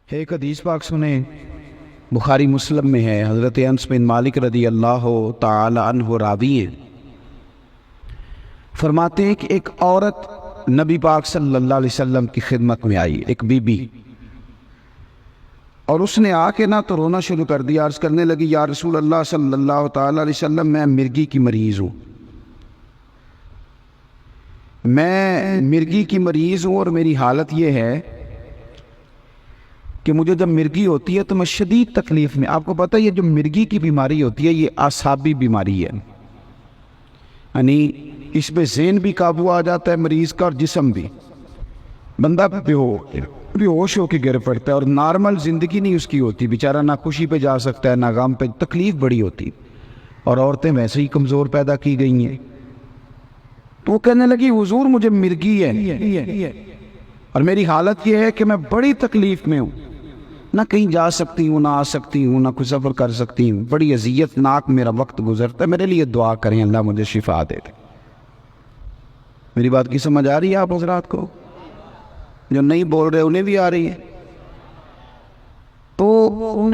ایک حدیث پاک سنیں، بخاری مسلم میں ہے، حضرت انس بن مالک رضی اللہ تعالی عنہ راوی ہیں، فرماتے ہیں کہ ایک عورت نبی پاک صلی اللہ علیہ وسلم کی خدمت میں آئی، ایک بی بی، اور اس نے آ کے تو رونا شروع کر دیا، عرض کرنے لگی یا رسول اللہ صلی اللہ تعالی علیہ وسلم، میں مرگی کی مریض ہوں، میں مرگی کی مریض ہوں، اور میری حالت یہ ہے کہ مجھے جب مرگی ہوتی ہے تو میں شدید تکلیف میں، آپ کو پتہ ہے یہ جو مرگی کی بیماری ہوتی ہے یہ اعصابی بیماری ہے، یعنی اس پہ ذہن بھی قابو آ جاتا ہے مریض کا اور جسم بھی، بندہ بے ہوش ہو کے گر پڑتا ہے اور نارمل زندگی نہیں اس کی ہوتی، بیچارہ نہ خوشی پہ جا سکتا ہے نہ غم پہ، تکلیف بڑی ہوتی، اور عورتیں ویسے ہی کمزور پیدا کی گئی ہیں۔ تو وہ کہنے لگی حضور مجھے مرگی ہے اور میری حالت یہ ہے کہ میں بڑی تکلیف میں ہوں، نہ کہیں جا سکتی ہوں، نہ آ سکتی ہوں، نہ کوئی سفر کر سکتی ہوں، بڑی اذیت ناک میرا وقت گزرتا ہے، میرے لیے دعا کریں اللہ مجھے شفا دے دے۔ میری بات کی سمجھ آ رہی ہے آپ حضرات کو؟ جو نہیں بول رہے انہیں بھی آ رہی ہے؟ تو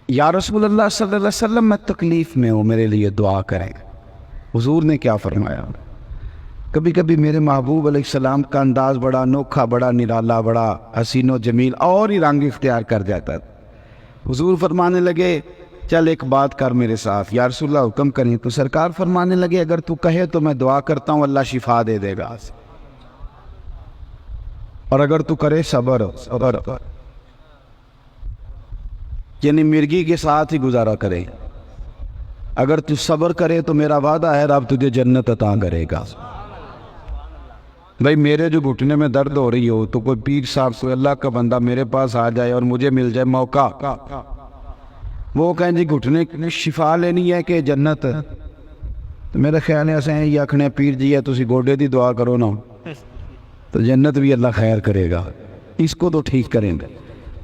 یا رسول اللہ صلی اللہ علیہ وسلم میں تکلیف میں ہوں، میرے لیے دعا کریں۔ حضور نے کیا فرمایا؟ کبھی کبھی میرے محبوب علیہ السلام کا انداز بڑا انوکھا، بڑا نرالا، بڑا حسین و جمیل اور ہی رنگ اختیار کر جاتا ہے۔ حضور فرمانے لگے چل ایک بات کر میرے ساتھ، یا رسول اللہ حکم کریں۔ تو سرکار فرمانے لگے اگر تو کہے تو میں دعا کرتا ہوں اللہ شفا دے دے گا، اور اگر تو کرے صبر یعنی مرگی کے ساتھ ہی گزارا کرے، اگر تو صبر کرے تو میرا وعدہ ہے رب تجھے جنت عطا کرے گا۔ بھائی میرے جو گھٹنے میں درد ہو رہی ہو تو کوئی پیر صاحب، کوئی اللہ کا بندہ میرے پاس آ جائے اور مجھے مل جائے موقع، وہ کہیں جی گھٹنے کی شفا لینی ہے کہ جنت، تو میرے خیال ہے ایسے یہ آکھنے پیر جی ہے تسی گوڈے دی دعا کرو نا تو جنت بھی اللہ خیر کرے گا، اس کو تو ٹھیک کریں گے۔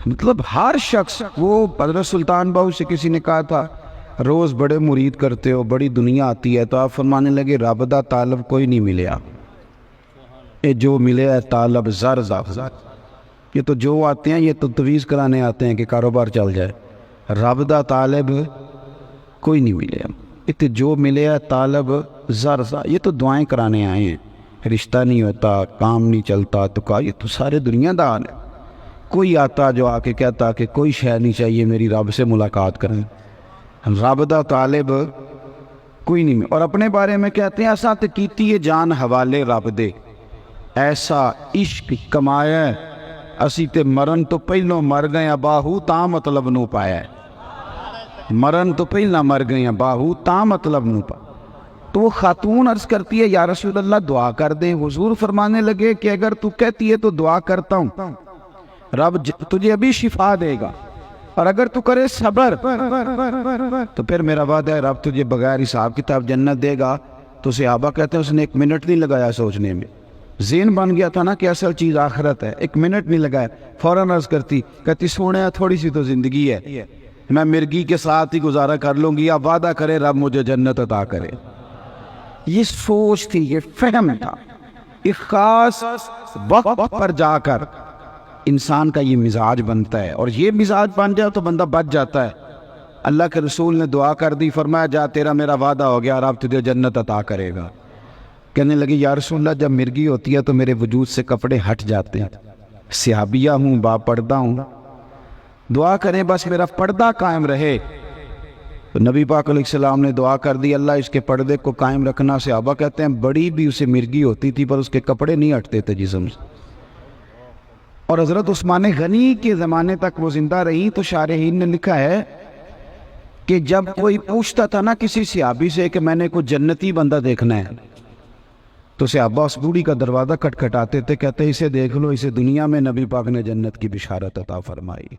مطلب ہر شخص، وہ حضرت سلطان باہو سے کسی نے کہا تھا روز بڑے مرید کرتے ہو، بڑی دنیا آتی ہے، تو آپ فرمانے لگے رب دا طالب کوئی نہیں ملیا، یہ جو ملے ہے طالب زر، یہ تو جو آتے ہیں یہ تو تویز کرانے آتے ہیں کہ کاروبار چل جائے، رب دا طالب کوئی نہیں ملے، یہ تو جو ملے ہے طالب زر، یہ تو دعائیں کرانے آئے ہیں، رشتہ نہیں ہوتا، کام نہیں چلتا، تو کہا یہ تو سارے دنیا دار ہے، کوئی آتا جو آ کے کہتا کہ کوئی شے نہیں چاہیے میری رب سے ملاقات کریں، رب دا طالب کوئی نہیں ملے۔ اور اپنے بارے میں کہتے ہیں ایسا تے کیتی ہے جان حوالے رب دے، ایسا عشق کمایا اسی تے مرن تو پہلوں مر گئے باہو تاں مطلب نو پایا ہے، مرن تو پہلا مر گئے باہو تاں مطلب نو پایا۔ تو وہ خاتون عرض کرتی ہے یا رسول اللہ دعا کر دیں۔ حضور فرمانے لگے کہ اگر تو کہتی ہے تو دعا کرتا ہوں، رب تجھے ابھی شفا دے گا، اور اگر تو کرے صبر تو پھر میرا وعدہ ہے رب تجھے بغیر حساب کتاب جنت دے گا۔ تو صحابہ کہتے ہیں اس نے ایک منٹ نہیں لگایا سوچنے میں، ذہن بن گیا تھا نا کہ اصل چیز آخرت ہے، ایک منٹ نہیں لگایا، فوراً عرض کہتی سونے تھوڑی سی تو زندگی ہے، میں مرگی کے ساتھ ہی گزارا کر لوں گی، اب وعدہ کرے رب مجھے جنت عطا کرے۔ یہ سوچ تھی، یہ فہم تھا، ایک خاص وقت پر جا کر انسان کا یہ مزاج بنتا ہے، اور یہ مزاج بن جائے تو بندہ بچ جاتا ہے۔ اللہ کے رسول نے دعا کر دی، فرمایا جا تیرا میرا وعدہ ہو گیا، رب تجھے جنت عطا کرے گا۔ کہنے لگی یا رسول اللہ جب مرگی ہوتی ہے تو میرے وجود سے کپڑے ہٹ جاتے ہیں، صحابیہ ہوں، با پردہ ہوں، دعا کریں بس میرا پردہ قائم رہے۔ تو نبی پاک علیہ السلام نے دعا کر دی اللہ اس کے پردے کو قائم رکھنا۔ صحابہ کہتے ہیں بڑی بھی اسے مرگی ہوتی تھی پر اس کے کپڑے نہیں ہٹتے تھے جسم سے، اور حضرت عثمان غنی کے زمانے تک وہ زندہ رہی۔ تو شارحین نے لکھا ہے کہ جب کوئی پوچھتا تھا نا کسی صحابی سے کہ میں نے کوئی جنتی بندہ دیکھنا ہے، تو صحابہ اس بوڑھی کا دروازہ کھٹکھٹاتے تھے، کہتے اسے دیکھ لو، اسے دنیا میں نبی پاک نے جنت کی بشارت عطا فرمائی۔